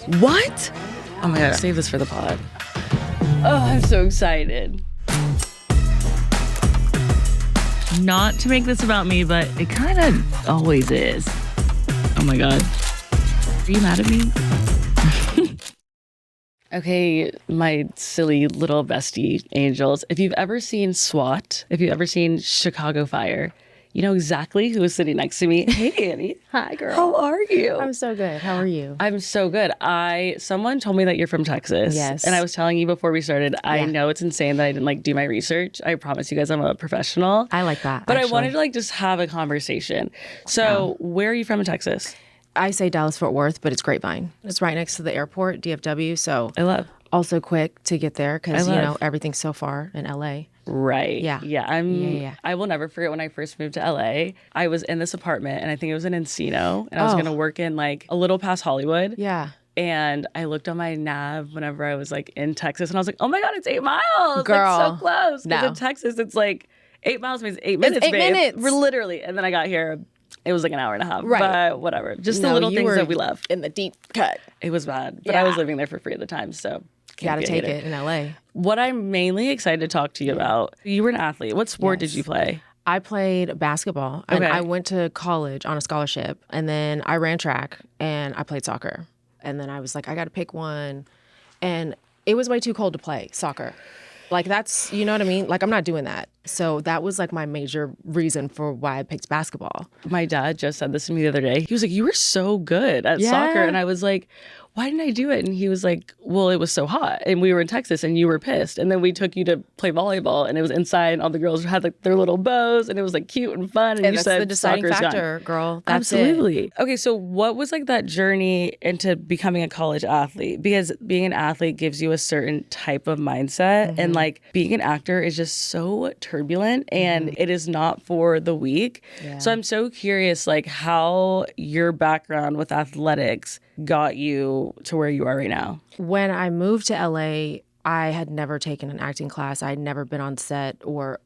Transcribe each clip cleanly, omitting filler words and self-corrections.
What? Oh my God, save this for the pod. Oh, I'm so excited. Not to make this about me, but it kind of always is. Oh my God. Are you mad at me? Okay, my silly little bestie angels. If you've ever seen SWAT, if you've ever seen Chicago Fire, you know exactly who is sitting next to me. Hey, Annie. Hi, girl. How are you? I'm so good. How are you? I'm so good. Someone told me that you're from Texas. Yes. And I was telling you before we started, I know it's insane that I didn't do my research. I promise you guys I'm a professional. I like that. But actually. I wanted to just have a conversation. So where are you from in Texas? I say Dallas-Fort Worth, but it's Grapevine. It's right next to the airport, DFW. So I love. Also quick to get there because, everything's so far in LA. Right. Yeah. Yeah. I will never forget when I first moved to LA. I was in this apartment and I think it was in Encino and I was going to work in a little past Hollywood. Yeah. And I looked on my nav whenever I was in Texas and I was like, oh my God, it's 8 miles. Girl. So close. Because No. in Texas, it's 8 miles means 8 minutes, It's 8 babe. minutes. We're literally. And then I got here. It was an hour and a half. Right. But whatever. Just the little things that we love. In the deep cut. It was bad. But I was living there for free at the time. So Gotta take it in LA. What I'm mainly excited to talk to you about, you were an athlete. What sport did you play? I played basketball. And I went to college on a scholarship. And then I ran track and I played soccer. And then I was like, I got to pick one. And it was way too cold to play soccer. That's, you know what I mean? I'm not doing that. So that was my major reason for why I picked basketball. My dad just said this to me the other day. He was like, you were so good at soccer. And I was like, why didn't I do it? And he was like, well, it was so hot and we were in Texas and you were pissed. And then we took you to play volleyball and it was inside and all the girls had their little bows and it was cute and fun. And you that's said, the deciding factor, girl. That's Absolutely. It. Okay, so what was that journey into becoming a college athlete? Because being an athlete gives you a certain type of mindset and being an actor is just so turbulent and it is not for the weak. Yeah. So I'm so curious how your background with athletics got you to where you are right now. When I moved to LA, I had never taken an acting class. I had never been on set or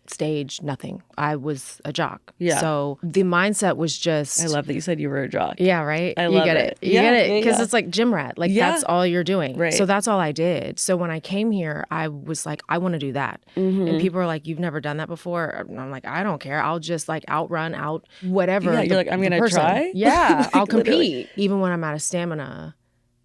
stage, nothing. I was a jock. Yeah. So the mindset was just... I love that you said you were a jock. Yeah, right? I love it. You get it? Because it's gym rat. That's all you're doing. Right. So that's all I did. So when I came here, I was like, I want to do that. Mm-hmm. And people are like, you've never done that before? And I'm like, I don't care. I'll just outrun, whatever. Yeah, you're I'm going to try? Yeah, I'll compete. Even when I'm out of stamina,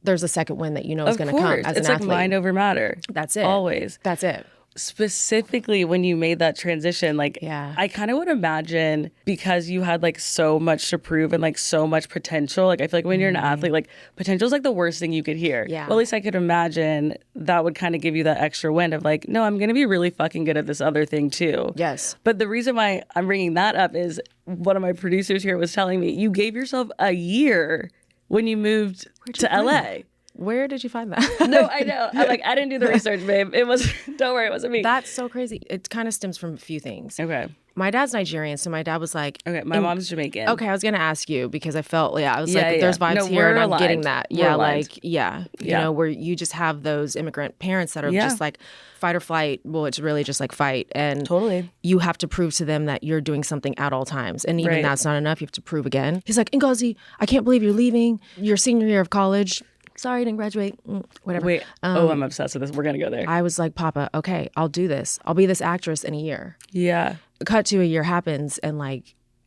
there's a second win that is going to come as an athlete. It's mind over matter. That's it. Always. That's it. Specifically when you made that transition, I kind of would imagine because you had so much to prove and so much potential. I feel like when you're an athlete, potential is the worst thing you could hear. Yeah. Well, at least I could imagine that would kind of give you that extra wind of no, I'm going to be really fucking good at this other thing too. Yes. But the reason why I'm bringing that up is one of my producers here was telling me you gave yourself a year when you moved to LA. Where did you find that? No, I know. I'm I didn't do the research, babe. Don't worry, it wasn't me. That's so crazy. It kind of stems from a few things. Okay. My dad's Nigerian, so my dad was like... Okay, my mom's Jamaican. Okay, I was going to ask you because I felt, I was there's vibes here and I'm getting that. Yeah, where you just have those immigrant parents that are just fight or flight. Well, it's really just fight. And totally, you have to prove to them that you're doing something at all times. And even that's not enough. You have to prove again. He's like, Ngozi, I can't believe you're leaving your senior year of college. Sorry, I didn't graduate. Whatever. Wait. I'm obsessed with this. We're going to go there. I was like, Papa, okay, I'll do this. I'll be this actress in a year. Yeah. Cut to a year happens and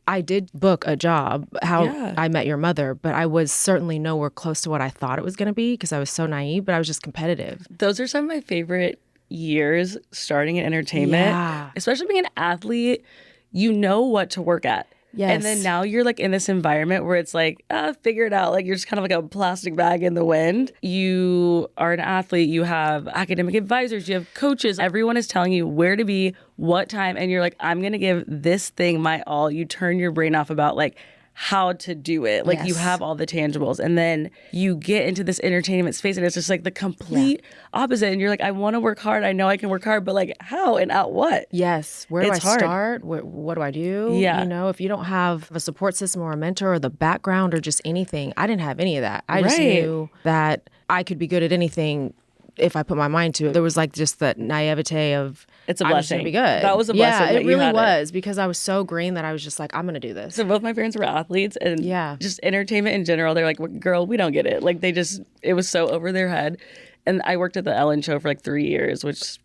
I did book a job, I Met Your Mother, but I was certainly nowhere close to what I thought it was going to be because I was so naive, but I was just competitive. Those are some of my favorite years starting in entertainment, especially being an athlete. You know what to work at. Yes. And then now you're in this environment where it's figure it out. You're just kind of a plastic bag in the wind. You are an athlete. You have academic advisors. You have coaches. Everyone is telling you where to be, what time. And you're I'm going to give this thing my all. You turn your brain off about how to do it. You have all the tangibles. And then you get into this entertainment space and it's just the complete opposite. And you're I want to work hard. I know I can work hard, but how and out what? Yes. Where do I start? What do I do? Yeah. If you don't have a support system or a mentor or the background or just anything, I didn't have any of that. I just knew that I could be good at anything if I put my mind to it. There was like just that naivete of it's a I'm just blessing. gonna be good. That was a blessing. Yeah, that it really was it. because I was so green that I was just like, I'm gonna do this. So both my parents were athletes, and just entertainment in general. They're like, well, girl, we don't get it. Like it was so over their head. And I worked at the Ellen show for like 3 years, which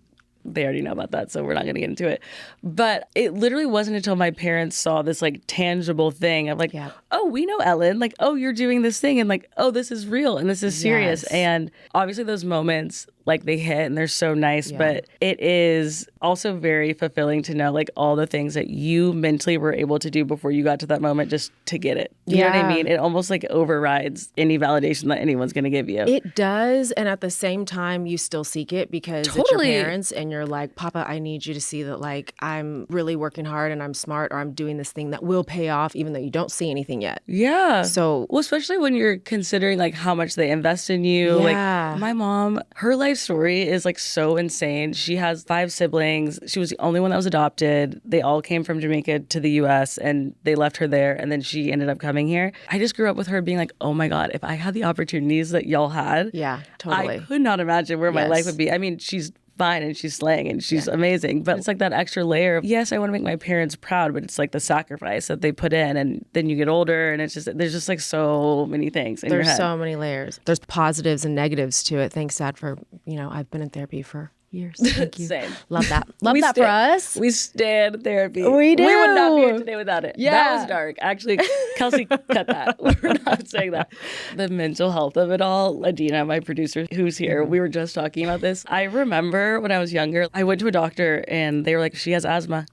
they already know about that, so we're not going to get into it. But it literally wasn't until my parents saw this like tangible thing of like, oh, we know Ellen. Like, oh, you're doing this thing. And like, oh, this is real and this is serious. Yes. And obviously those moments, like they hit and they're so nice, but it is also very fulfilling to know like all the things that you mentally were able to do before you got to that moment just to get it. You know what I mean? It almost like overrides any validation that anyone's going to give you. It does. And at the same time, you still seek it because it's your parents and you're like, Papa, I need you to see that like I'm really working hard and I'm smart or I'm doing this thing that will pay off even though you don't see anything yet. Yeah. So, well, especially when you're considering like how much they invest in you. Like my mom, her life story is like so insane. She has 5 siblings. She was the only one that was adopted. They all came from Jamaica to the US and they left her there and then she ended up coming here. I just grew up with her being like, oh my God, if I had the opportunities that y'all had, totally. I could not imagine where my life would be. I mean, she's fine and she's slaying and she's amazing, but it's like that extra layer of, yes, I want to make my parents proud, but it's like the sacrifice that they put in, and then you get older and it's just, there's just like so many things in your head. There's so many layers. There's positives and negatives to it. Thanks, Dad, for, I've been in therapy for years. Thank you. Same. Love that. Love that for us. We stand therapy. We do. We would not be here today without it. Yeah. That was dark. Actually, Kelsey, cut that. We're not saying that. The mental health of it all, Adina, my producer who's here, we were just talking about this. I remember when I was younger, I went to a doctor and they were like, she has asthma.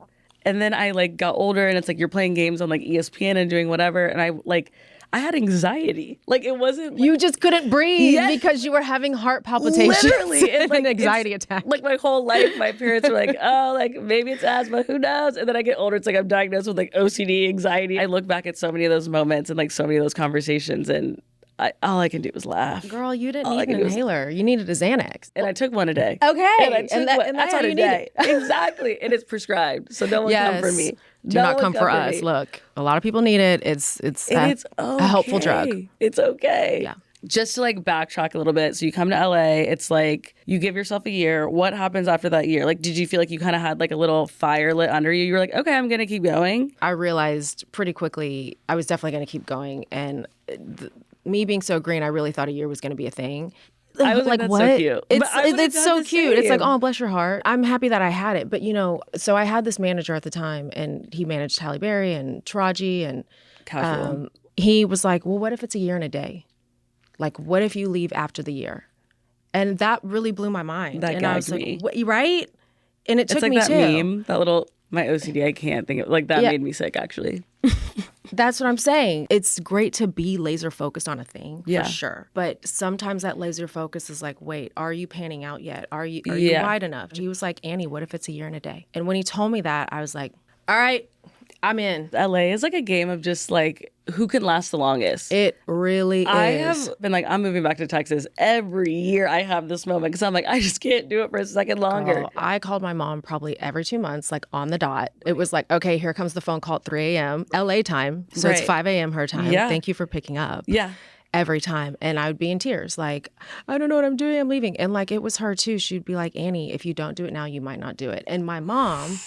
And then I like got older and it's like you're playing games on like ESPN and doing whatever. And I had anxiety. Like it wasn't. Like, you just couldn't breathe because you were having heart palpitations. Literally, and like anxiety attack. Like my whole life, my parents were like, "Oh, like maybe it's asthma. Who knows?" And then I get older, it's like I'm diagnosed with like OCD, anxiety. I look back at so many of those moments and like so many of those conversations, and all I can do is laugh. Girl, you didn't need an inhaler. You needed a Xanax. And I took one a day. Okay. And that's all you need. Exactly. And it's prescribed. So no one come for me. Do not come for us. Look, a lot of people need it. It's a helpful drug. It's okay. Yeah. Just to like backtrack a little bit. So you come to LA, it's like you give yourself a year. What happens after that year? Like, did you feel like you kind of had like a little fire lit under you? You were like, okay, I'm going to keep going. I realized pretty quickly I was definitely going to keep going. And me being so green, I really thought a year was going to be a thing. I was like, that's what? So cute. It's so cute. It's like, oh, bless your heart. I'm happy that I had it. But, so I had this manager at the time, and he managed Halle Berry and Taraji. And he was like, well, what if it's a year and a day? Like, what if you leave after the year? And that really blew my mind. That and I was me. Like, what, right? And it took like me that too. Meme, that little, my OCD, I can't think of, like that made me sick, actually. That's what I'm saying. It's great to be laser focused on a thing, for sure. But sometimes that laser focus is like, wait, are you panning out yet? Are you wide enough? He was like, Annie, what if it's a year and a day? And when he told me that, I was like, all right, I'm in. LA is like a game of just like, who can last the longest? It really is. I have been like, I'm moving back to Texas. Every year I have this moment because I'm like, I just can't do it for a second longer. Girl, I called my mom probably every 2 months, like on the dot. It was like, okay, here comes the phone call at 3 a.m. LA time. So it's 5 a.m. her time. Yeah. Thank you for picking up. Yeah. Every time. And I would be in tears. Like, I don't know what I'm doing. I'm leaving. And like, it was her too. She'd be like, Annie, if you don't do it now, you might not do it. And my mom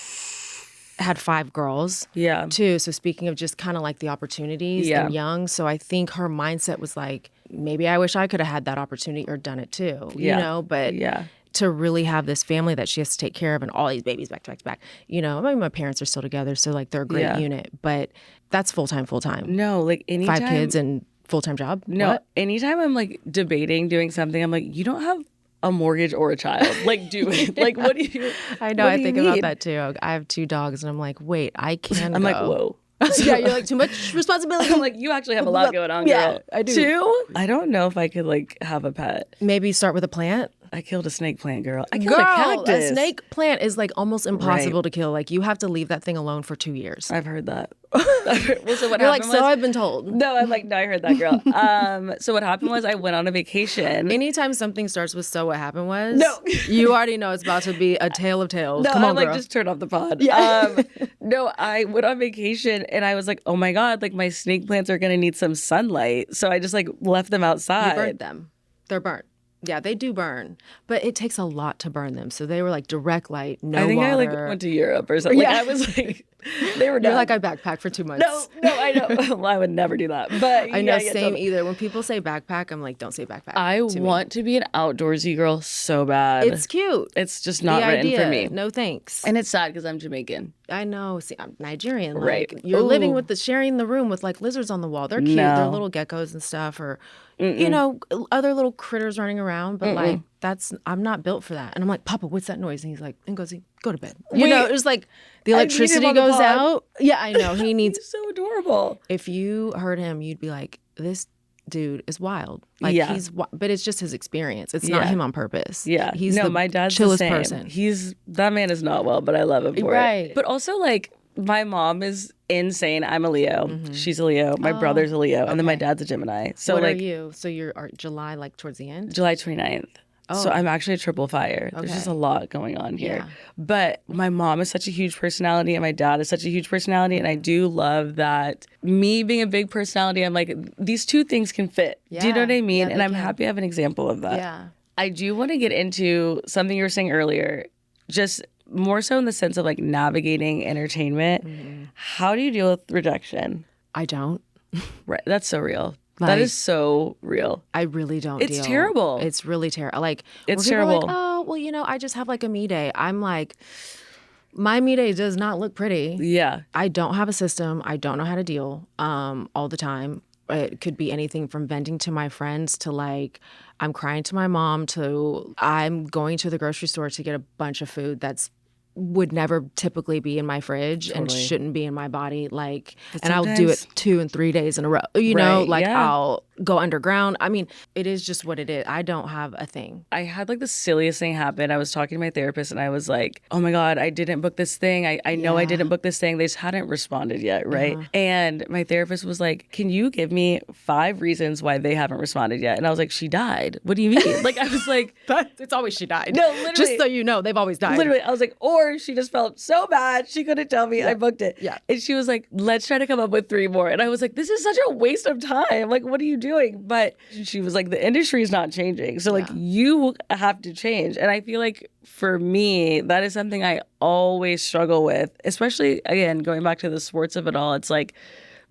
had 5 girls too. So speaking of just kind of like the opportunities and young. So I think her mindset was like, maybe I wish I could have had that opportunity or done it too, but to really have this family that she has to take care of and all these babies back to back to back, I mean, my parents are still together. So like they're a great unit, but that's full-time. No, like anytime. 5 kids and full-time job. No, what? Anytime I'm like debating doing something, I'm like, you don't have a mortgage or a child. Like, do it. Like, what do you I know. I think about that too. I have 2 dogs and I'm like, wait, I can I'm go. like, whoa. Yeah, you're like, too much responsibility. I'm like, you actually have a lot going on, girl. Yeah, I do. 2? I don't know if I could like have a pet. Maybe start with a plant. I killed a snake plant, girl. I killed a cactus. A snake plant is like almost impossible to kill. Like you have to leave that thing alone for 2 years. I've heard that. Well, so what You're like, so I've been told. No, I'm like, no, I heard that, girl. So what happened was I went on a vacation. Anytime something starts with "so what happened was," no, you already know it's about to be a tale of tales. No, Come on, I'm like, girl. just turn off the pod. Yeah. No, I went on vacation and I was like, oh my God, like my snake plants are gonna need some sunlight. So I just like left them outside. You burnt them. They're burnt. Yeah, they do burn, but it takes a lot to burn them. So they were like direct light, no water. I think I like went to Europe or something. Yeah. Like, I was like, they were done. You're like, I backpacked for 2 months. No, I know. Well, I would never do that. But I know, yeah, same either. When people say backpack, I'm like, don't say backpack. I want to be an outdoorsy girl so bad. It's cute. It's just not written for me. No thanks. And it's sad because I'm Jamaican. I know. See, I'm Nigerian. Like, Right. You're living with sharing the room with like lizards on the wall. They're cute. No. They're little geckos and stuff, or you know, other little critters running around. But like, I'm not built for that. And I'm like, Papa, what's that noise? And he's like, Ngozi, go to bed. You know, it's like the electricity goes out. Yeah, I know. He needs. He's so adorable. If you heard him, you'd be like, this dude is wild. Like but it's just his experience. It's not him on purpose. Yeah. He's the my dad's chillest the same. person. That man is not well, but I love him for Right. it. But also like my mom is insane. I'm a Leo. She's a Leo. My brother's a Leo. And then my dad's a Gemini. So what like are you? So you're July, like towards the end? July 29th. So I'm actually a triple fire. There's just a lot going on here. Yeah. But my mom is such a huge personality and my dad is such a huge personality. And I do love that me being a big personality, I'm like, these two things can fit. Do you know what I mean? Yeah, and I'm happy I have an example of that. Yeah. I do want to get into something you were saying earlier, just more so in the sense of like navigating entertainment. How do you deal with rejection? I don't. Right. That's so real. That is so real. I really don't. It's terrible. It's really terrible. Like, it's people are terrible. like, oh, well, you know, I just have like a me day. I'm like, my me day does not look pretty. Yeah. I don't have a system. I don't know how to deal all the time. It could be anything from venting to my friends to like, I'm crying to my mom to I'm going to the grocery store to get a bunch of food would never typically be in my fridge and shouldn't be in my body. Like, and I'll do it 2 and 3 days in a row. You know, like I'll go underground. I mean, it is just what it is. I don't have a thing. I had like the silliest thing happen. I was talking to my therapist and I was like, oh my God, I didn't book this thing. I know I didn't book this thing. They just hadn't responded yet, right? And my therapist was like, can you give me 5 reasons why they haven't responded yet? And I was like, she died. What do you mean? Like, I was like, it's always she died. No, literally. Just so you know, they've always died. Literally, I was like, or she just felt so bad. She couldn't tell me I booked it. Yeah. And she was like, let's try to come up with 3 more. And I was like, this is such a waste of time. Like, what are you doing? But she was like, the industry is not changing. So like you have to change. And I feel like for me, that is something I always struggle with, especially again, going back to the sports of it all. It's like,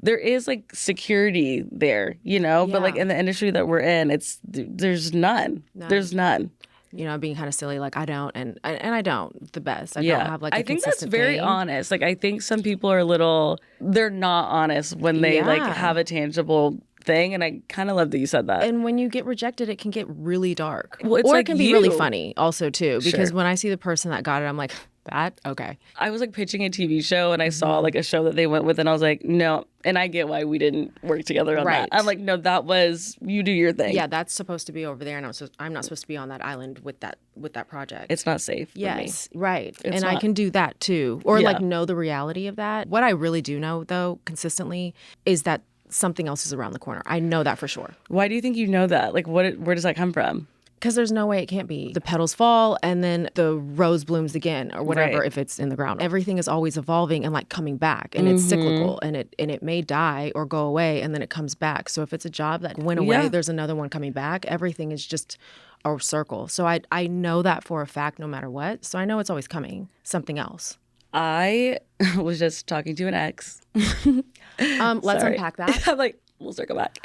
there is like security there, you know, but like in the industry that we're in, there's none. There's none. You know, being kind of silly, like I don't, and I don't the best. I don't have like a think that's consistent very thing. honest. Like I think some people are they're not honest when they like have a tangible thing, and I kind of love that you said that. And when you get rejected, it can get really dark. Well, it's or like it can be really funny also too, because when I see the person that got it, I'm like, that? Okay. I was like pitching a TV show and I saw like a show that they went with and I was like, no. And I get why we didn't work together on that. I'm like, no, that was, you do your thing. Yeah, that's supposed to be over there and I'm not supposed to be on that island with that project. It's not safe for me. Right. It's and not. I can do that too. Or like know the reality of that. What I really do know though, consistently, is that something else is around the corner. I know that for sure. Why do you think you know that? Like where does that come from? Because there's no way it can't be. The petals fall and then the rose blooms again or whatever if it's in the ground. Everything is always evolving and like coming back and it's cyclical and it may die or go away and then it comes back. So if it's a job that went away, there's another one coming back. Everything is just a circle. So I know that for a fact no matter what. So I know it's always coming. Something else. I was just talking to an ex. Let's unpack that. I'm like, we'll circle back.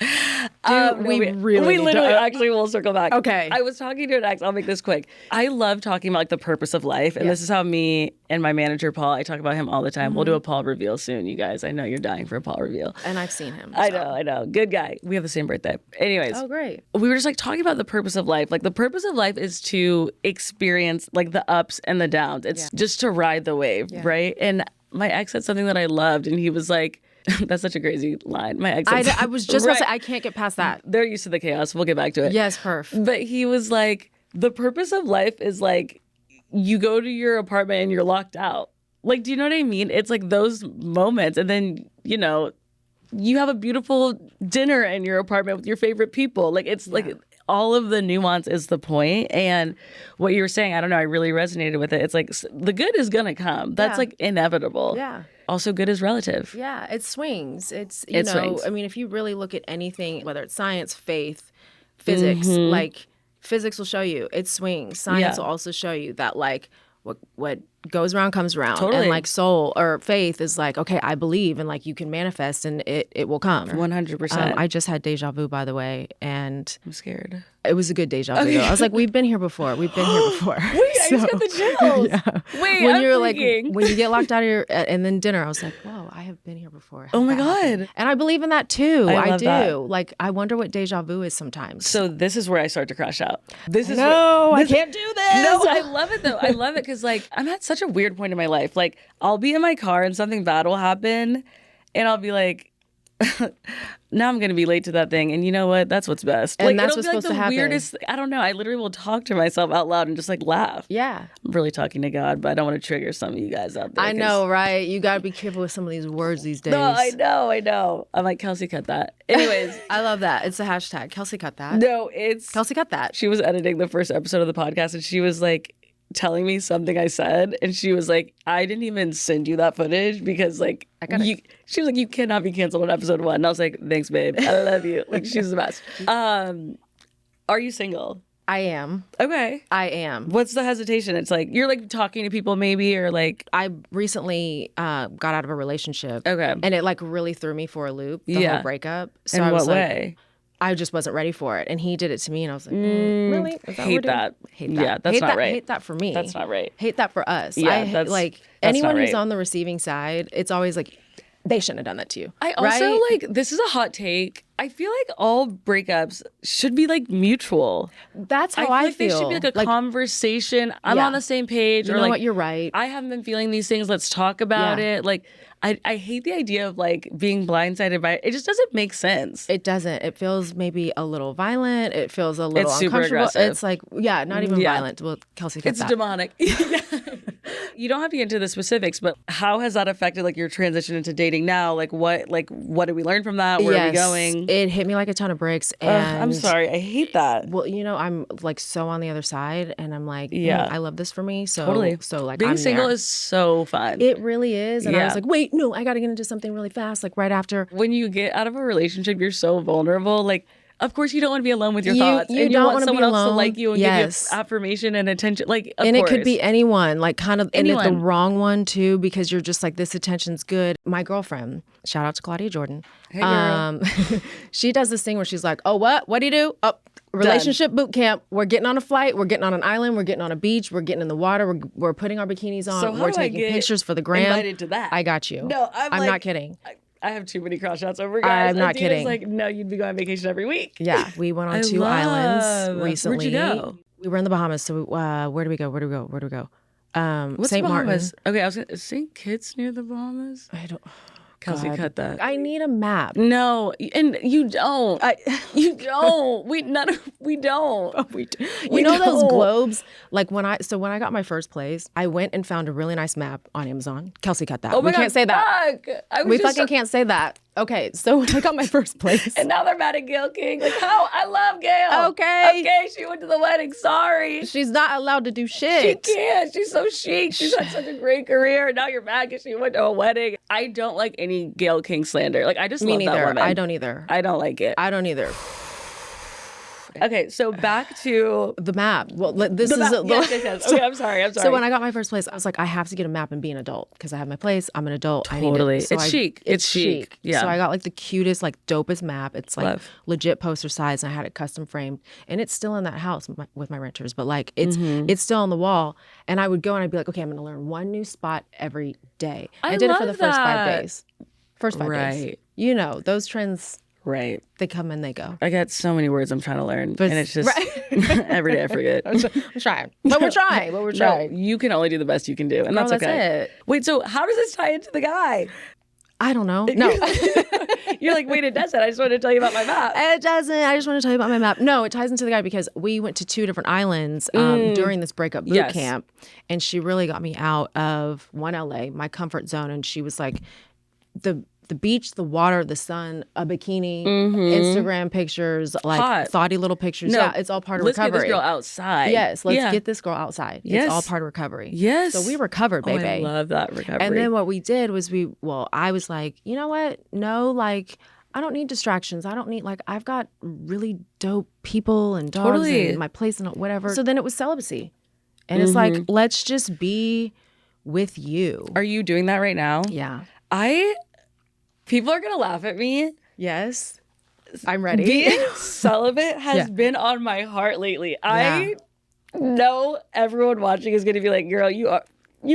We literally actually will circle back. Okay. I was talking to an ex. I'll make this quick. I love talking about like the purpose of life. And this is how me and my manager, Paul, I talk about him all the time. We'll do a Paul reveal soon, you guys. I know you're dying for a Paul reveal. And I've seen him. I know. Good guy. We have the same birthday. Anyways. Oh, great. We were just like talking about the purpose of life. Like the purpose of life is to experience like the ups and the downs. It's just to ride the wave, right? And my ex said something that I loved and he was like, that's such a crazy line. My ex said, I was just going to say, I can't get past that. They're used to the chaos. We'll get back to it. Yes, perf. But he was like, the purpose of life is like, you go to your apartment and you're locked out. Like, do you know what I mean? It's like those moments. And then, you know, you have a beautiful dinner in your apartment with your favorite people. Like, it's like all of the nuance is the point. And what you were saying, I don't know, I really resonated with it. It's like the good is going to come. That's like inevitable. Yeah. Also, good is relative. Yeah, it swings. You know, swings. I mean, if you really look at anything, whether it's science, faith, physics, like physics will show you it swings. Science will also show you that like what goes around comes around. Totally. And like soul or faith is like, okay, I believe, and like you can manifest and it will come. 100%. I just had deja vu, by the way, and I'm scared. it was a good deja vu. I was like, we've been here before. We've been here before. Wait, I just got the chills. Yeah. Wait, when I'm you're freaking. like, when you get locked out of your, and then dinner, I was like, whoa, I have been here before. Oh my God. And I believe in that too. I love do. that. Like, I wonder what deja vu is sometimes. So this is where I start to crash out. This is I can't do this. No, I love it though. I love it because like I'm at such a weird point in my life. Like I'll be in my car and something bad will happen, and I'll be like, now I'm gonna be late to that thing, and you know what? That's what's best. And like, that's it'll what's be, like, supposed the to happen. Weirdest. I don't know. I literally will talk to myself out loud and just like laugh. Yeah. I'm really talking to God, but I don't want to trigger some of you guys out there. I know, right? You got to be careful with some of these words these days. No, I know. I'm like, Kelsey, cut that. Anyways, I love that. It's a hashtag. Kelsey, cut that. no, it's Kelsey, cut that. She was editing the first episode of the podcast, and she was like telling me something I said, and she was like, I didn't even send you that footage because like she was like, you cannot be canceled on episode 1. And I was like, thanks, babe. I love you. Like, she's the best. Are you single? I am. Okay. I am. What's the hesitation? It's like you're like talking to people maybe, or like I recently got out of a relationship. Okay. And it like really threw me for a loop, the whole breakup. So in I was what like, way? I just wasn't ready for it. And he did it to me, and I was like, really? Is that Hate that. Hate that. Yeah, that's hate not that, right. Hate that for me. That's not right. Hate that for us. Yeah, that's not anyone who's right. on the receiving side, it's always like, they shouldn't have done that to you. I also right? like, this is a hot take. I feel like all breakups should be like mutual. That's how I feel. I Like feel. they should be like a conversation. I'm Yeah. on the same page. You or know like, what? You're right. I haven't been feeling these things. Let's talk about Yeah. it. Like, I hate the idea of like being blindsided by it. It just doesn't make sense. It doesn't. It feels maybe a little violent. It feels a little It's super uncomfortable. aggressive. It's like, not even violent. Well, Kelsey, cut It's that. demonic. You don't have to get into the specifics, but how has that affected like your transition into dating now? Like what did we learn from that? Where are we going? It hit me like a ton of bricks. And I'm sorry. I hate that. Well, I'm like so on the other side, and I'm like, Yeah. I love this for me. So Totally. So like being I'm single there. is so fun. It really is. And I Yeah. was like, wait, no, I got to get into something really fast, like right after. When you get out of a relationship, you're so vulnerable. Like, of course, you don't want to be alone with your thoughts. You and don't want wanna be someone else to alone. like you and Yes. give you affirmation and attention. Like, of And course. it could be anyone, like kind of, and Anyone. the wrong one too, because you're just like, this attention's good. My girlfriend, shout out to Claudia Jordan. Hey, girl. She does this thing where she's like, oh, what do you do? Oh, relationship boot camp. We're getting on a flight. We're getting on an island. We're getting on a beach. We're getting in the water. We're putting our bikinis on. So how we're do I taking get pictures for the gram. invited to that? I got you. No, I'm like- not kidding. I have too many cross outs over guys. I'm not Adina's kidding. like, no, you'd be going on vacation every week. Yeah, we went on I 2 love- islands recently. Where'd you go? We were in the Bahamas. So where do we go? What's St. Bahamas? Martin. Okay, I was going to St. Kitts near the Bahamas. I don't. Kelsey, God. cut that. I need a map. No, and you don't. You don't. We don't. We do. We You know those don't. globes? Like when I got my first place, I went and found a really nice map on Amazon. Kelsey, cut that. Oh my we God, can't say that. fuck. I was We just fucking can't say that. Okay, so when I got my first place. And now they're mad at Gail King. Like, how? I love Gail. Okay, she went to the wedding. Sorry. she's not allowed to do She shit. can't. She's so chic. She's had such a great career. And now you're mad because she went to a wedding. I don't like any Gail King slander. Like, I just Me love that neither. woman. I don't either. I don't like it. I don't either. Okay, so back to The map. Well, this the is. map. Yes. Okay, I'm sorry. So when I got my first place, I was like, I have to get a map and be an adult because I have my place. I'm an adult. Totally. I need it. It's chic. It's chic. Yeah. So I got like the cutest, like dopest map. It's like Love. legit poster size, and I had it custom framed, and it's still in that house with my renters. But like it's Mm-hmm. it's still on the wall, and I would go and I'd be like, okay, I'm going to learn one new spot every day. I did it for the love first 5 that. days. First 5 days. Right. You know those trends. Right. They come and they go. I got so many words I'm trying to learn. But- and it's just every day I forget. I'm trying, but we're trying. No, you can only do the best you can do. And Girl, that's okay. that's it. Wait, so how does this tie into the guy? I don't know. No. You're like, wait, it doesn't. I just wanted to tell you about my map. It doesn't. I just want to tell you about my map. No, it ties into the guy because we went to 2 different islands during this breakup boot Yes. camp. And she really got me out of one LA, my comfort zone. And she was like, the beach, the water, the sun, a bikini, Instagram pictures, like Hot. thoughty little pictures. No, Yeah, it's all part of let's recovery. get this girl outside. Yes, let's Yeah. get this girl outside. Yes. It's all part of recovery. Yes. So we recovered, Oh, baby. I love that recovery. And then what we did was I was like, you know what? No, like, I don't need distractions. I don't need, like, I've got really dope people and dogs and my place and whatever. So then it was celibacy. And it's like, let's just be with you. Are you doing that right now? Yeah. People are going to laugh at me. Yes. I'm ready. Being celibate has been on my heart lately. I know everyone watching is going to be like, girl, you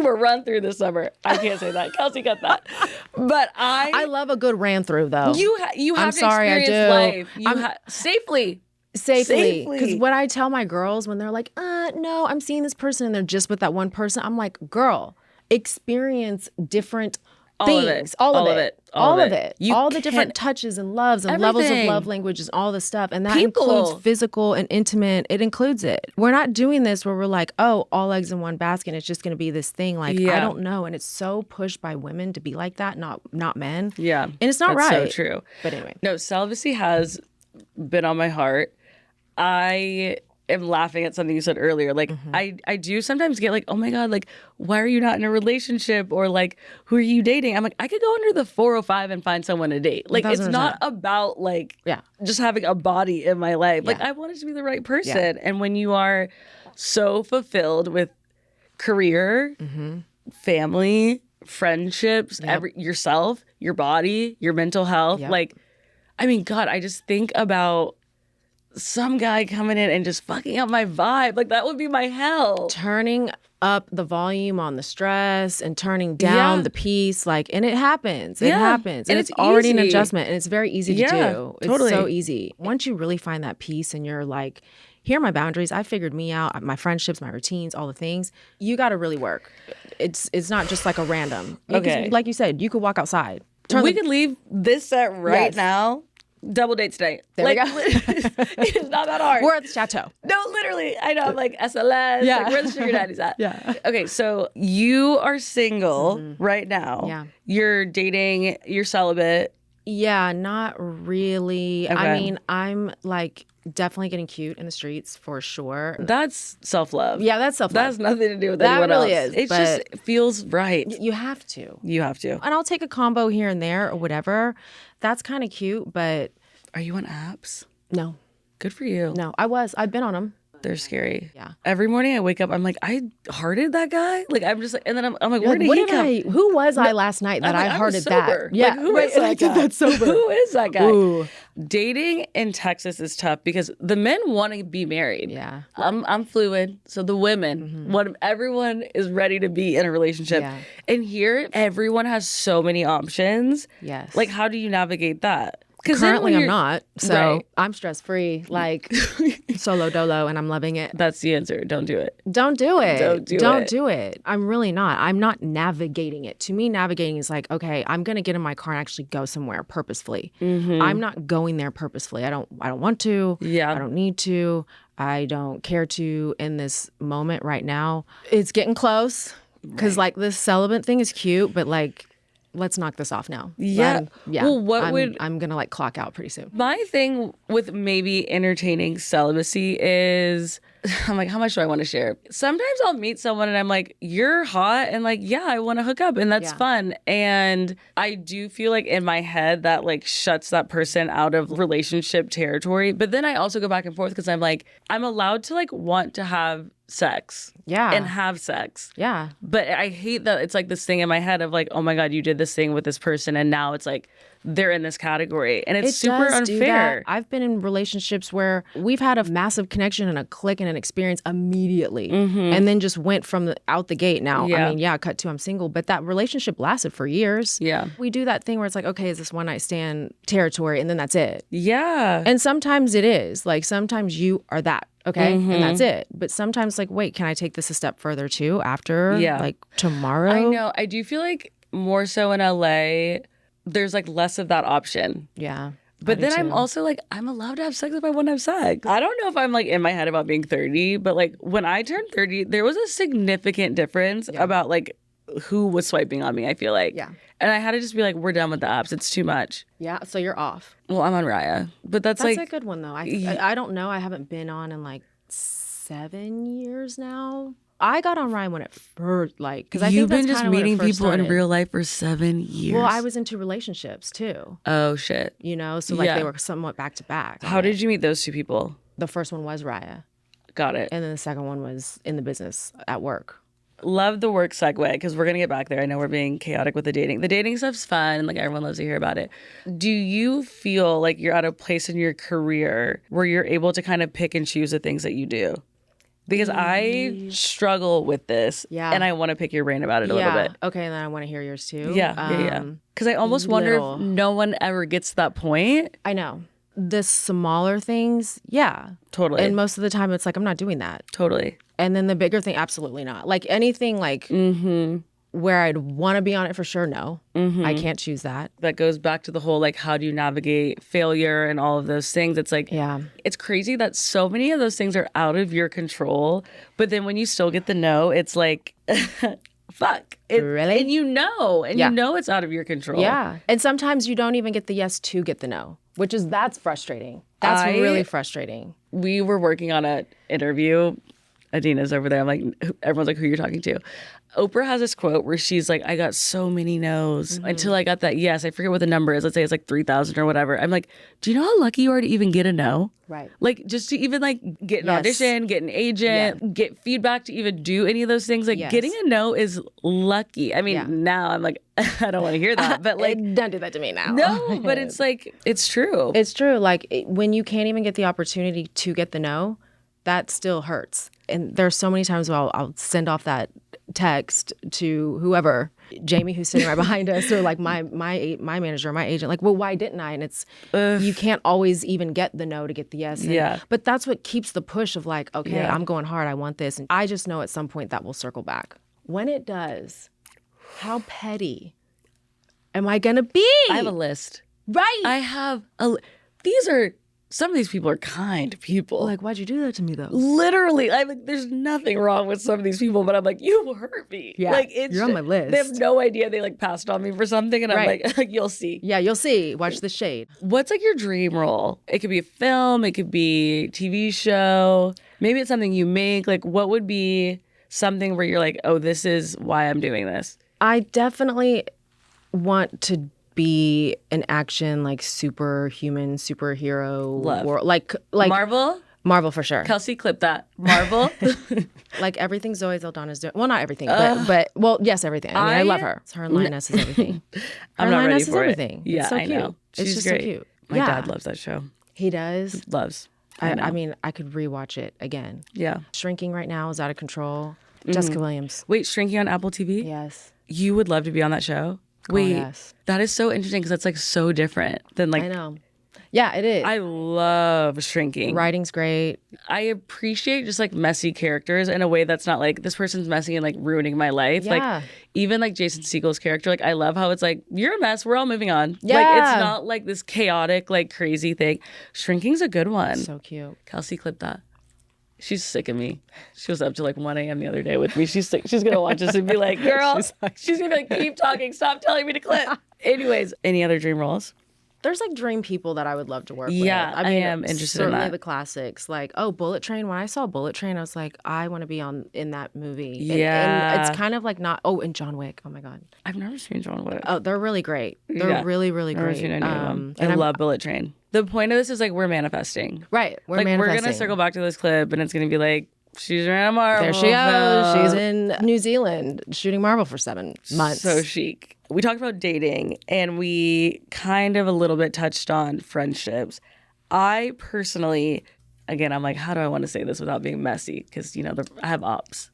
were run through this summer. I can't say that. Kelsey, cut that. But I love a good ran through, though. You have to experience life. Safely. Because what I tell my girls when they're like, no, I'm seeing this person and they're just with that one person, I'm like, girl, experience different things. All of it. All the different touches and loves and levels of love languages, all the stuff. And that includes physical and intimate. It includes it. We're not doing this where we're like, oh, all eggs in one basket. It's just going to be this thing. Like, I don't know. And it's so pushed by women to be like that, not men. Yeah. And it's not right. So true. But anyway. No, celibacy has been on my heart. I am laughing at something you said earlier. Like, I do sometimes get like, oh my God, like, why are you not in a relationship? Or like, who are you dating? I'm like, I could go under the 405 and find someone to date. Like, 1,000%. It's not about like just having a body in my life. Like, I want it to be the right person. Yeah. And when you are so fulfilled with career, family, friendships, yourself, your body, your mental health, like, I mean, God, I just think about some guy coming in and just fucking up my vibe. Like, that would be my hell. Turning up the volume on the stress and turning down the peace. Like, and it happens. It happens. And it's already an adjustment. And it's very easy to do. It's so easy. Once you really find that peace and you're like, here are my boundaries. I figured me out, my friendships, my routines, all the things. You got to really work. It's not just like a random. Okay. Like you said, you could walk outside. We could leave this set right now. Double dates tonight. There we go. It's not that hard. We're at the chateau. No, literally. I know. I'm like, SLS. Yeah. Like, where the sugar daddies at? Yeah. Okay, so you are single right now. Yeah. You're dating. You're celibate. Yeah, not really. Okay. I mean, I'm like definitely getting cute in the streets for sure. That's self-love. Yeah, that's self-love. That has nothing to do with anyone else. That really is. It just feels right. You have to. You have to. And I'll take a combo here and there or whatever. That's kind of cute, but... Are you on apps? No. Good for you. No, I've been on them. They're scary. Yeah. Every morning I wake up, I'm like, I hearted that guy? Like, I'm just like, and then I'm like, where did he come? Who was I last night that I hearted that? Yeah. Like, who is that guy? I did that sober. Who is that guy? Ooh. Dating in Texas is tough because the men want to be married. Yeah. I'm fluid. So the women, everyone is ready to be in a relationship. Yeah. And here, everyone has so many options. Yes. Like, how do you navigate that? Currently, I'm not. So I'm stress-free, like solo dolo, and I'm loving it. That's the answer. Don't do it. Don't do it. Don't do it. I'm really not. I'm not navigating it. To me, navigating is like, okay, I'm going to get in my car and actually go somewhere purposefully. I'm not going there purposefully. I don't want to. Yeah. I don't need to. I don't care to in this moment right now. It's getting close because like this celibate thing is cute, but like, let's knock this off now. Yeah. Well, I'm going to like clock out pretty soon. My thing with maybe entertaining celibacy is I'm like, how much do I want to share? Sometimes I'll meet someone and I'm like, you're hot. And like, yeah, I want to hook up and that's fun. And I do feel like in my head that like shuts that person out of relationship territory. But then I also go back and forth because I'm like, I'm allowed to like want to have sex. Yeah. And have sex. Yeah. But I hate that it's like this thing in my head of like, oh my God, you did this thing with this person and now it's like they're in this category. And it's super unfair. I've been in relationships where we've had a massive connection and a click and an experience immediately and then just went from out the gate. Now, I mean, cut to I'm single, but that relationship lasted for years. Yeah. We do that thing where it's like, okay, is this one night stand territory? And then that's it. Yeah. And sometimes it is. Like sometimes you are that. Okay. And that's it. But sometimes like, wait, can I take this a step further too after like tomorrow? I know. I do feel like more so in LA, there's like less of that option. Yeah. But then I'm also like, I'm allowed to have sex if I want to have sex. I don't know if I'm like in my head about being 30, but like when I turned 30, there was a significant difference about like who was swiping on me, I feel like. Yeah. And I had to just be like, we're done with the apps. It's too much. Yeah. So you're off. Well, I'm on Raya. But that's like... That's a good one, though. I don't know. I haven't been on in like 7 years now. I got on Ryan when it first, like, because I You've think that's been just kind of meeting when it first people in started. real life for 7 years. Well, I was into relationships too, Oh, shit. you know? So, like, Yeah. they were somewhat back to back. How did you meet those two people? The first one was Raya, Got it. and then the second one was in the business at work. Love the work segue because we're going to get back there. I know we're being chaotic with the dating. The dating stuff's fun. Like, everyone loves to hear about it. Do you feel like you're at a place in your career where you're able to kind of pick and choose the things that you do? Because I struggle with this, Yeah. and I want to pick your brain about it a little bit. Okay, and then I want to hear yours too. Yeah. Because I almost wonder if no one ever gets to that point. I know. The smaller things, yeah. Totally. And most of the time, it's like, I'm not doing that. Totally. And then the bigger thing, absolutely not. Like anything like where I'd want to be on it for sure, no. I can't choose that. That goes back to the whole, like, how do you navigate failure and all of those things? It's like, Yeah. it's crazy that so many of those things are out of your control. But then when you still get the no, it's like, fuck. Really? And you know it's out of your control. Yeah. And sometimes you don't even get the yes to get the no, that's frustrating. That's really frustrating. We were working on an interview. Adina's over there. I'm like, everyone's like, who you're talking to? Oprah has this quote where she's like, I got so many no's until I got that yes. I forget what the number is. Let's say it's like 3,000 or whatever. I'm like, do you know how lucky you are to even get a no? Right. Like, just to even like get an audition, get an agent, get feedback to even do any of those things. Like, getting a no is lucky. I mean, now I'm like, I don't want to hear that. But like, don't do that to me now. no, but it's like, it's true. It's true. Like when you can't even get the opportunity to get the no, that still hurts. And there's so many times where I'll send off that text to whoever, Jamie, who's sitting right behind us, or like my manager, my agent, like, well, why didn't I? And it's, you can't always even get the no to get the yes. And, but that's what keeps the push of like, okay, I'm going hard. I want this. And I just know at some point that will circle back. When it does, how petty am I going to be? I have a list. Right. I have some of these people are kind people. Like, why'd you do that to me though? Literally, I'm like, there's nothing wrong with some of these people, but I'm like, you hurt me. Yeah, like, you're on my list. They have no idea they like passed on me for something, and I'm like, you'll see. Yeah, you'll see. Watch the shade. What's like your dream role? It could be a film, it could be a TV show. Maybe it's something you make. Like, what would be something where you're like, oh, this is why I'm doing this? I definitely want to be an action, like superhuman, superhero world, like Marvel for sure. Kelsey, clip that. Marvel. Like everything Zoe Saldana's doing. Well, not everything, but yes, everything. I mean, I love her. Her and Lioness is everything. I'm not ready for everything. Yeah, it's so I cute. know. It's just great. so cute. My dad loves that show. He does. Loves. I mean, I could rewatch it again. Yeah. Shrinking right now is out of control. Jessica Williams. Wait, Shrinking on Apple TV? Yes. You would love to be on that show? Wait, yes. That is so interesting because that's like so different than like. I know. Yeah, it is. I love Shrinking. Writing's great. I appreciate just like messy characters in a way that's not like this person's messy and like ruining my life. Yeah. Like even like Jason Segel's character, like I love how it's like, you're a mess, we're all moving on. Yeah. Like it's not like this chaotic, like crazy thing. Shrinking's a good one. So cute. Kelsey, clip that. She's sick of me. She was up to like 1 a.m. the other day with me. She's sick. She's gonna watch this and be like, girl, she's gonna be like, keep talking, stop telling me to clip. Anyways, any other dream roles? There's like dream people that I would love to work with. Yeah, I am interested in that. Certainly the classics. Like, Bullet Train. When I saw Bullet Train, I was like, I want to be in that movie. Yeah. And it's kind of like not, and John Wick. Oh my God. I've never seen John Wick. Oh, they're really great. They're really, really great. I've never seen any of them. I love Bullet Train. The point of this is like, we're manifesting. Right. We're like, manifesting. We're going to circle back to this clip and it's going to be like, she's in a Marvel There she goes. film. She's in New Zealand shooting Marvel for 7 months. So chic. We talked about dating and we kind of a little bit touched on friendships. I personally, again, I'm like, how do I want to say this without being messy? Because, you know, I have ops.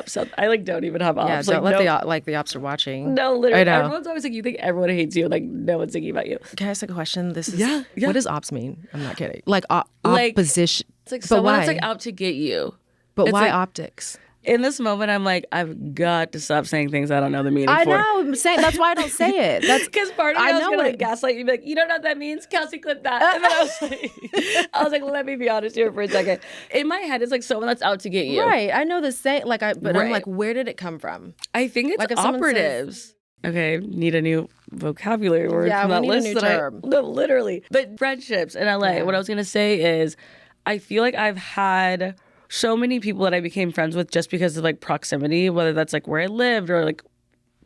So I like don't even have ops. Yeah, don't let the ops are watching. No, literally. I know. Everyone's always like, you think everyone hates you. Like, no one's thinking about you. Can I ask a question? This is, yeah. What does ops mean? I'm not kidding. Like, opposition. It's like someone that's like out to get you. But it's why like, optics? In this moment, I'm like, I've got to stop saying things I don't know the meaning I for. know. I'm saying that's why I don't say it. That's because part of me I was gonna like gaslight you, be like, you don't know what that means? Kelsey, clip that. And then I was like, let me be honest here for a second. In my head, it's like someone that's out to get you. Right. I know the saying. Like, I'm like, where did it come from? I think it's like operatives. Okay, need a new vocabulary word from that list. Yeah, we need a new term. No, literally. But friendships in LA. What I was gonna say is, I feel like I've had so many people that I became friends with just because of like proximity, whether that's like where I lived or like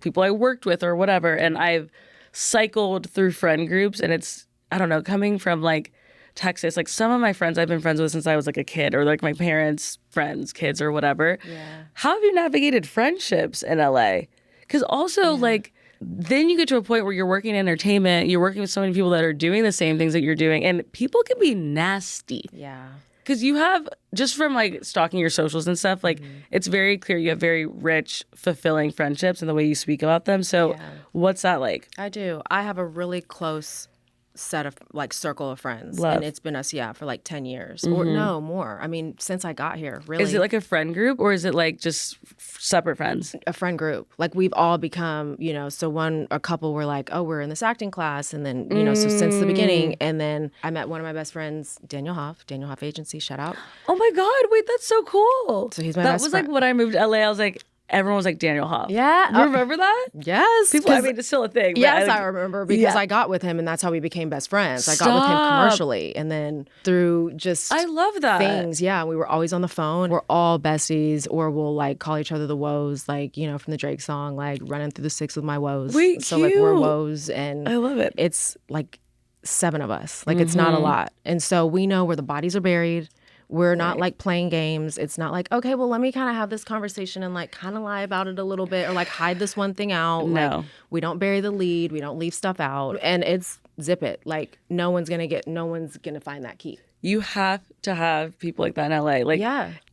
people I worked with or whatever. And I've cycled through friend groups, and it's, I don't know, coming from like Texas, like some of my friends I've been friends with since I was like a kid, or like my parents' friends, kids or whatever. Yeah. How have you navigated friendships in LA? Because also like then you get to a point where you're working in entertainment, you're working with so many people that are doing the same things that you're doing, and people can be nasty. Yeah. Because you have, just from like stalking your socials and stuff, like it's very clear you have very rich, fulfilling friendships and the way you speak about them. So what's that like? I do. I have a really close set of like circle of friends. Love. And it's been us, for like 10 years or no more. I mean, since I got here, really. Is it like a friend group or is it like just separate friends? A friend group. Like we've all become, so a couple were like, oh, we're in this acting class. And then, so since the beginning. And then I met one of my best friends, Daniel Hoff Agency, shout out. Oh my God, wait, that's so cool. So he's my that best was friend. Like when I moved to LA, I was like, everyone was like Daniel Hoff. Yeah. You remember that? Yes. People, I mean, it's still a thing. But Yes, I remember because I got with him and that's how we became best friends. I got with him commercially and then through just I love that. things. Yeah, we were always on the phone. We're all besties or we'll like call each other the woes, like, from the Drake song, like running through the six with my woes. Wait, so cute. like we're woes and I love it. It's like 7 of us. Like it's not a lot. And so we know where the bodies are buried. We're not like playing games. It's not like, okay, well, let me kind of have this conversation and like kind of lie about it a little bit or like hide this one thing out. No. Like we don't bury the lead. We don't leave stuff out. And it's zip it. Like no one's going to find that key. You have to have people like that in LA. Like,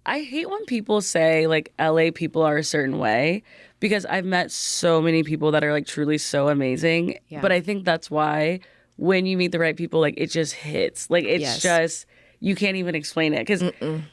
I hate when people say like LA people are a certain way because I've met so many people that are like truly so amazing. Yeah. But I think that's why when you meet the right people, like it just hits. Like it's just... You can't even explain it because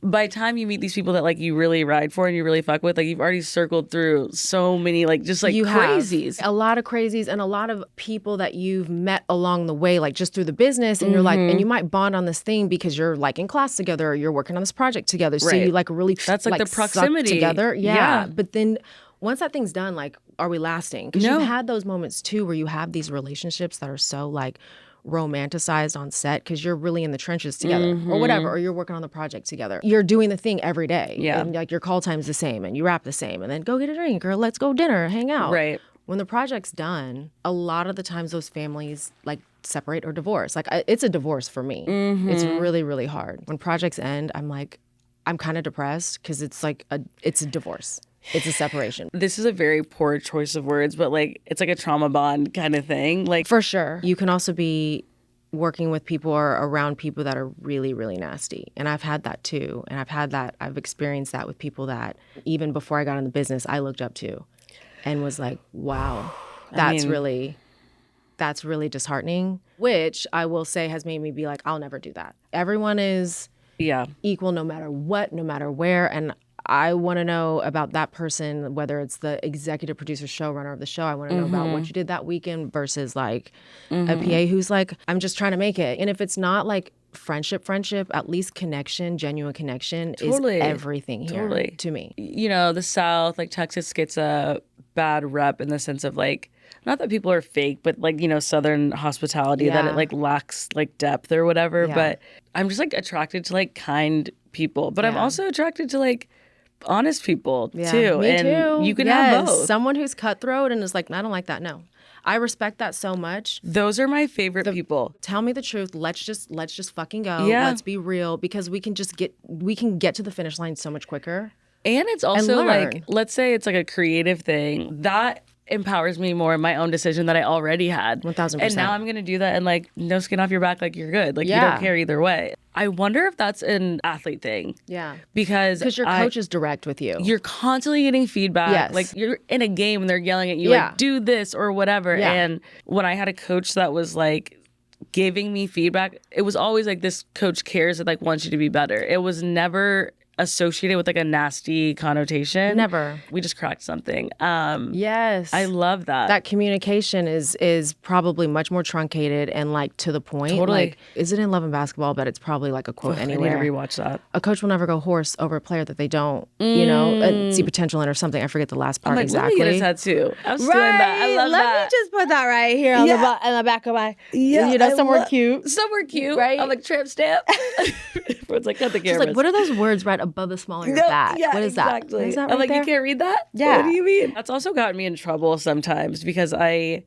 by the time you meet these people that like you really ride for and you really fuck with, like you've already circled through so many like just like crazies. A lot of crazies and a lot of people that you've met along the way, like just through the business and you're like, and you might bond on this thing because you're like in class together or you're working on this project together. So you like really that's like the proximity together. Yeah. But then once that thing's done, like, are we lasting? Because you've had those moments too where you have these relationships that are so like romanticized on set because you're really in the trenches together or whatever, or you're working on the project together. You're doing the thing every day. Yeah. And like your call time's the same and you wrap the same and then go get a drink or let's go dinner, hang out. Right. When the project's done, a lot of the times those families like separate or divorce. Like it's a divorce for me. It's really, really hard. When projects end, I'm kind of depressed because it's like it's a divorce. It's a separation. This is a very poor choice of words, but like it's like a trauma bond kind of thing. Like for sure. You can also be working with people or around people that are really, really nasty. And I've had that too. And I've experienced that with people that even before I got in the business, I looked up to and was like, wow, that's really disheartening, which I will say has made me be like, I'll never do that. Everyone is equal no matter what, no matter where. And I want to know about that person, whether it's the executive producer, showrunner of the show. I want to know about what you did that weekend versus like a PA who's like, I'm just trying to make it. And if it's not like friendship, at least connection, genuine connection is everything here to me. You know, the South, like Texas gets a bad rep in the sense of like, not that people are fake, but like, Southern hospitality, that it like lacks like depth or whatever. But I'm just like attracted to like kind people. But I'm also attracted to like honest people too. Me and too. You can have both. Someone who's cutthroat and is like, I don't like that. No. I respect that so much. Those are my favorite people. Tell me the truth. Let's just fucking go. Yeah. Let's be real because we can get to the finish line so much quicker. And it's also like, let's say it's like a creative thing that empowers me more in my own decision that I already had. 1000%. And now I'm going to do that and like no skin off your back, like you're good. Like you don't care either way. I wonder if that's an athlete thing. Yeah. Because your coach is direct with you. You're constantly getting feedback. Yes. Like you're in a game and they're yelling at you like do this or whatever. Yeah. And when I had a coach that was like giving me feedback, it was always like this coach cares and like wants you to be better. It was never associated with like a nasty connotation. Never. We just cracked something. Yes. I love that. That communication is probably much more truncated and like to the point. Totally. Like, is it in Love and Basketball? But it's probably like a quote anywhere. I need to rewatch that. A coach will never go horse over a player that they don't, see potential in or something. I forget the last part exactly. Let me get a tattoo. I'm stealing that. I love that. Let me just put that right here on the back of my, somewhere cute. Somewhere cute. Right? I'm like tramp stamp. It's like cut the cameras. She's like, what are those words right above the small of your back. Yeah, what is exactly. that? Is that I'm right like, you can't read that? Yeah. What do you mean? That's also gotten me in trouble sometimes because I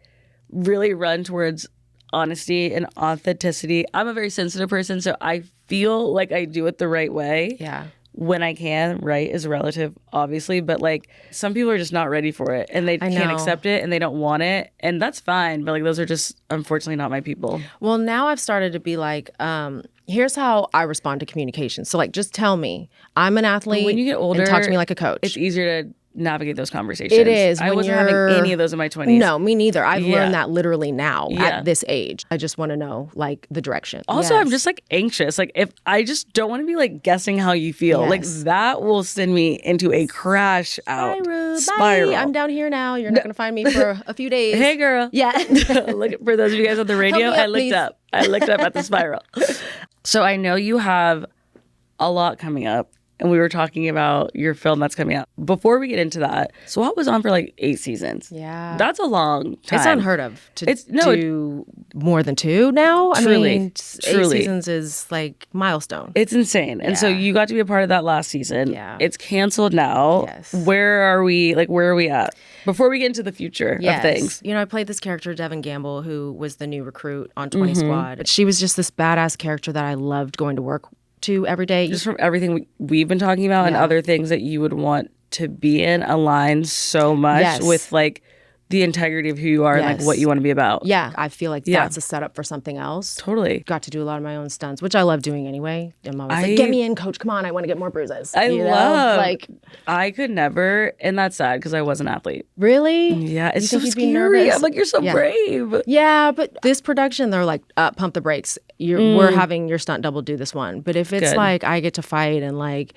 really run towards honesty and authenticity. I'm a very sensitive person, so I feel like I do it the right way. Yeah. When I can, right, is relative, obviously, but like some people are just not ready for it and they can't accept it and they don't want it. And that's fine. But like those are just unfortunately not my people. Well, now I've started to be like, here's how I respond to communication. So like, just tell me I'm an athlete. But when you get older, and talk to me like a coach. It's easier to navigate those conversations. It is. I wasn't having any of those in my 20s. No, me neither. I've learned that literally now Yeah. at this age. I just want to know like the direction. Also, I'm just like anxious. Like if I just don't want to be like guessing how you feel, like that will send me into a crash out spiral. Bye. I'm down here now. You're not going to find me for a few days. Hey, girl. Yeah. Look, for those of you guys on the radio, Up, I looked please. up. I looked up at the spiral. So I know you have a lot coming up. And we were talking about your film that's coming out. Before we get into that, SWAT was on for like 8 seasons. Yeah. That's a long time. It's unheard of to It's do more than 2 now. Truly, I mean, 8 seasons is like milestone. It's insane. And so you got to be a part of that last season. Yeah. It's canceled now. Yes. Where are we at? Before we get into the future of things. You know, I played this character, Devin Gamble, who was the new recruit on 20 Squad. She was just this badass character that I loved going to work to every day. Just from everything we've been talking about and other things that you would want to be in aligns so much with like the integrity of who you are and like what you want to be about. Yeah, I feel like that's a setup for something else. Totally. Got to do a lot of my own stunts, which I love doing anyway. I'm always like, get me in, coach. Come on, I want to get more bruises. I could never, and that's sad because I was an athlete. Really? Yeah, it's so you'd be scary. nervous? I'm like, you're so brave. Yeah, but this production, they're like, pump the brakes. We're having your stunt double do this one. But if it's like I get to fight and like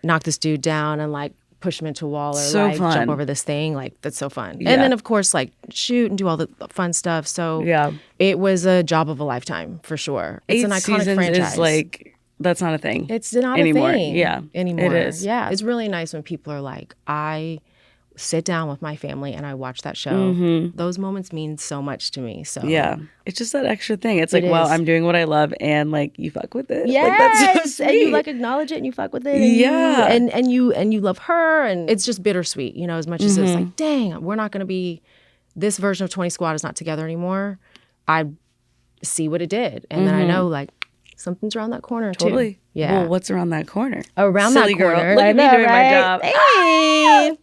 knock this dude down and like push him into a wall or like jump over this thing, like that's so fun. And then of course like shoot and do all the fun stuff. So it was a job of a lifetime for sure. It's 8 an iconic seasons franchise. is like, that's not a thing. It's not anymore. a thing. Yeah, anymore. It is. Yeah, it's really nice when people are like, I sit down with my family and I watch that show. Those moments mean so much to me. So yeah, it's just that extra thing. It's like, wow, I'm doing what I love, and like you fuck with it. Yes, like, that's so and you like acknowledge it and you fuck with it. And and you love her, and it's just bittersweet. You know, as much as it's like, dang, we're not going to be. This version of 20 Squad is not together anymore. I see what it did, and then I know like something's around that corner totally. too. Yeah. Well, what's around that corner? Around Silly that corner. Girl. Look at me doing my job. Hey.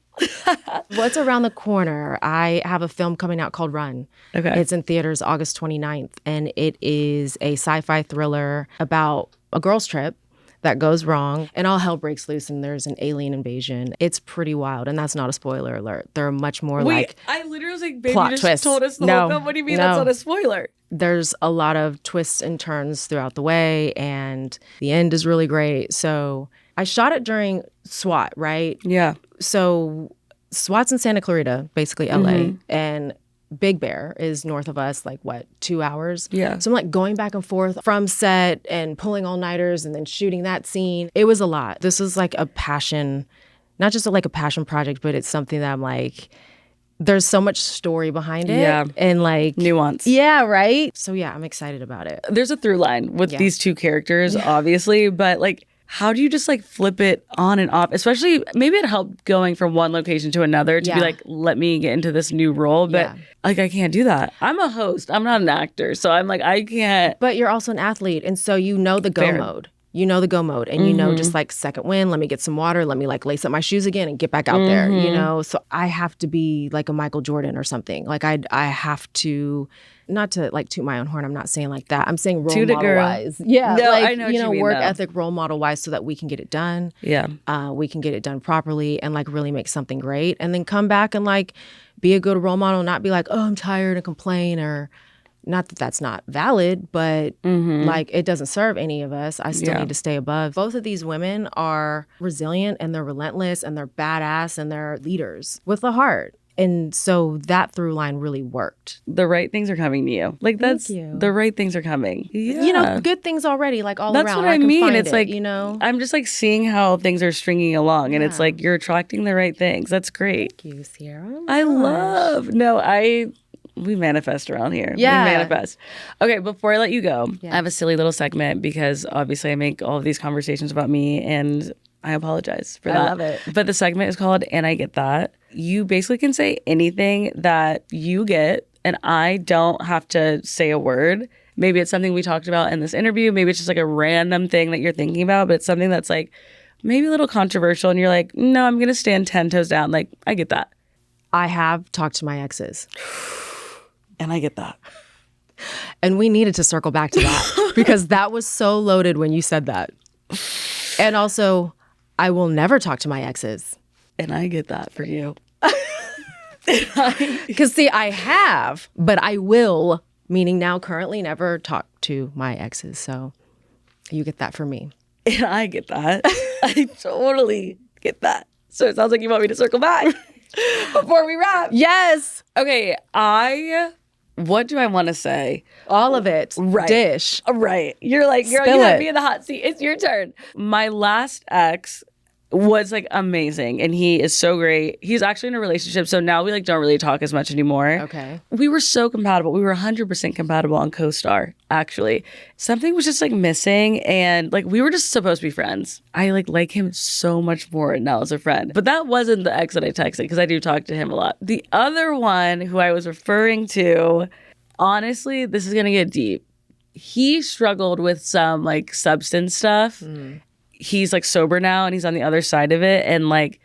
What's around the corner? I have a film coming out called Run. Okay. It's in theaters August 29th, and it is a sci-fi thriller about a girls' trip that goes wrong and all hell breaks loose and there's an alien invasion. It's pretty wild, and that's not a spoiler alert. There are much more I literally was like, baby, plot you just twists. told us the whole film. What do you mean that's not a spoiler? There's a lot of twists and turns throughout the way, and the end is really great. So I shot it during SWAT, right? Yeah. So SWAT's in Santa Clarita, basically LA, and Big Bear is north of us, like what, 2 hours? Yeah. So I'm like going back and forth from set and pulling all-nighters and then shooting that scene. It was a lot. This is like a passion, not just like a passion project, but it's something that I'm like, there's so much story behind it. Yeah. And like nuance. Yeah, right? So yeah, I'm excited about it. There's a through line with these two characters, obviously, but like, how do you just like flip it on and off? Especially maybe it helped going from one location to another to be like, let me get into this new role. But like, I can't do that. I'm a host. I'm not an actor. So I'm like, I can't. But you're also an athlete. And so you know the go mode. You know the go mode. And you know, just like second wind, let me get some water. Let me like lace up my shoes again and get back out there, you know? So I have to be like a Michael Jordan or something. Like I have to, not to like toot my own horn. I'm not saying like that. I'm saying role model wise. Yeah. No, like, I know what you mean, work though. ethic, role model wise, so that we can get it done. Yeah. We can get it done properly and like really make something great. And then come back and like be a good role model, not be like, oh, I'm tired and complain, or not that that's not valid, but like it doesn't serve any of us. I still need to stay above. Both of these women are resilient and they're relentless and they're badass and they're leaders with a heart. And so that through line really worked. The right things are coming to you. Like that's the right things are coming. Yeah. You know, good things already, like all that's around. That's what I mean. It's like, you know, I'm just like seeing how things are stringing along, and it's like you're attracting the right things. That's great. Thank you, Sierra. We manifest around here. Yeah. We manifest. Okay, before I let you go, I have a silly little segment because obviously I make all of these conversations about me and I apologize for that. I love it. But the segment is called And I Get That. You basically can say anything that you get, and I don't have to say a word. Maybe it's something we talked about in this interview. Maybe it's just like a random thing that you're thinking about, but it's something that's like maybe a little controversial, and you're like, no, I'm going to stand 10 toes down. Like, I get that. I have talked to my exes. And I get that. And we needed to circle back to that because that was so loaded when you said that. And also, I will never talk to my exes. And I get that for you. Because see, I have, but I will, meaning now currently never talk to my exes. So you get that for me. And I get that. I totally get that. So it sounds like you want me to circle back before we wrap. Yes. Okay, what do I want to say? All of it. Right. Dish. Right. You're like, girl, Spill you have it. me in the hot seat. It's your turn. My last ex was like amazing, and he is so great. He's actually in a relationship, so now we like don't really talk as much anymore. Okay. We were so compatible. We were 100% compatible on CoStar, actually. Something was just like missing, and like we were just supposed to be friends. I like him so much more now as a friend. But that wasn't the ex that I texted, because I do talk to him a lot. The other one who I was referring to, honestly, this is gonna get deep. He struggled with some like substance stuff. He's like sober now, and he's on the other side of it, and like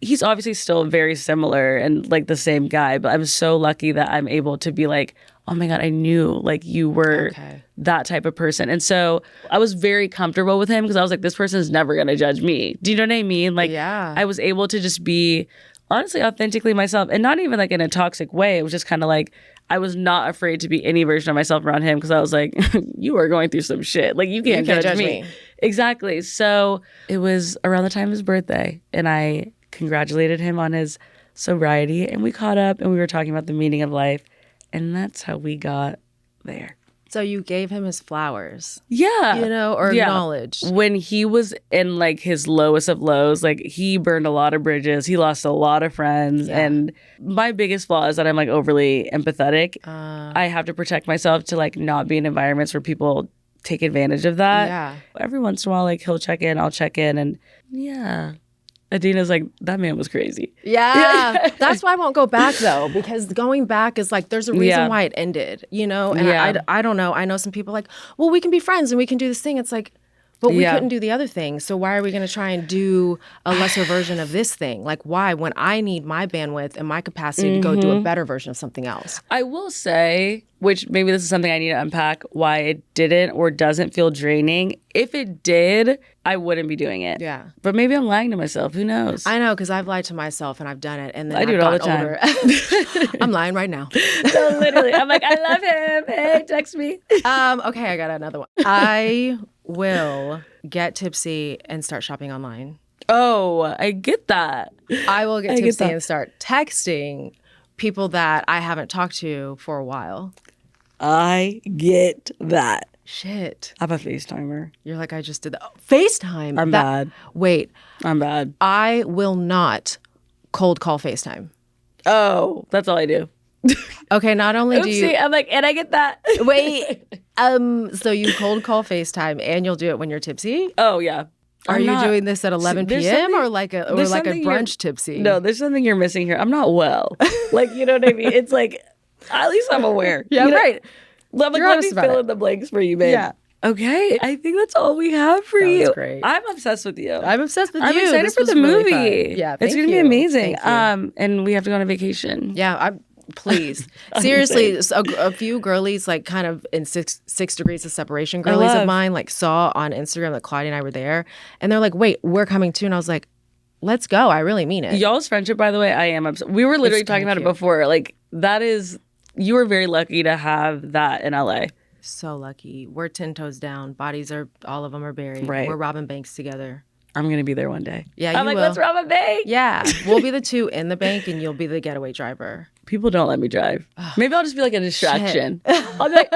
he's obviously still very similar and like the same guy, but I'm so lucky that I'm able to be like, oh my God, I knew like you were that type of person. And so I was very comfortable with him because I was like, this person is never going to judge me. Do you know what I mean? Like, I was able to just be honestly authentically myself, and not even like in a toxic way. It was just kind of like, I was not afraid to be any version of myself around him because I was like, you are going through some shit. Like, you can't judge me. Exactly. So it was around the time of his birthday, and I congratulated him on his sobriety, and we caught up, and we were talking about the meaning of life, and that's how we got there. So you gave him his flowers. Yeah. You know, or acknowledged. When he was in like his lowest of lows, like he burned a lot of bridges. He lost a lot of friends. Yeah. And my biggest flaw is that I'm like overly empathetic. I have to protect myself to like not be in environments where people take advantage of that. Yeah. Every once in a while, like he'll check in, I'll check in, and yeah. Adina's like, that man was crazy. Yeah. That's why I won't go back, though, because going back is like, there's a reason why it ended, you know? And I don't know. I know some people like, well, we can be friends and we can do this thing. It's like, but we couldn't do the other thing. So why are we going to try and do a lesser version of this thing? Like, why? When I need my bandwidth and my capacity to go do a better version of something else. I will say, which maybe this is something I need to unpack, why it didn't or doesn't feel draining. If it did, I wouldn't be doing it. Yeah. But maybe I'm lying to myself. Who knows? I know, because I've lied to myself and I've done it. And then I do it all the time. I'm lying right now. So literally, I'm like, I love him. Hey, text me. Okay, I got another one. I will get tipsy and start shopping online. Oh, I get that. I will get tipsy and start texting people that I haven't talked to for a while. I get that. Shit. I'm a FaceTimer. You're like, I just did that. Oh, FaceTime? I'm bad. Wait. I'm bad. I will not cold call FaceTime. Oh, that's all I do. Okay, not only do you... I'm like, and I get that. Wait. So you cold call FaceTime and you'll do it when you're tipsy? Oh, yeah. Are you doing this at 11 p.m. or like a brunch tipsy? No, there's something you're missing here. I'm not well. Like, you know what I mean? It's like, at least I'm aware. Yeah, right. Let me fill in the blanks for you, babe. Yeah. Okay, I think that's all we have for you. That's great. I'm obsessed with you. I'm obsessed with you. I'm excited for the movie. Really yeah, it's going to be amazing. And we have to go on a vacation. Yeah, please. Seriously, a few girlies, like kind of in six degrees of separation girlies of mine, like saw on Instagram that Claudia and I were there. And they're like, wait, we're coming too. And I was like, let's go. I really mean it. Y'all's friendship, by the way, I am obsessed. We were literally talking about it before. Like, that is, you were very lucky to have that in LA. So lucky. We're 10 toes down. Bodies are, all of them are buried. Right. We're robbing banks together. I'm going to be there one day. Yeah, I'm like, let's rob a bank. Yeah. We'll be the two in the bank and you'll be the getaway driver. People don't let me drive. Maybe I'll just be like a distraction. I'll be like,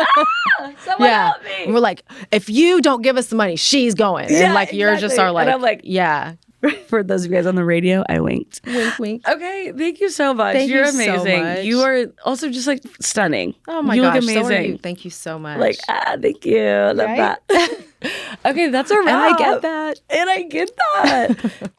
someone help me. And we're like, if you don't give us the money, she's going. And like, you're just our like, and I'm like, yeah. For those of you guys on the radio, I winked. Wink, wink. Okay, thank you so much. Thank You're you so amazing. much. You are also just like stunning. Oh my you gosh, look amazing. so are you. Thank you so much. Like, thank you. Love Right? that. Okay, that's a wrap. And I get that. And I get that.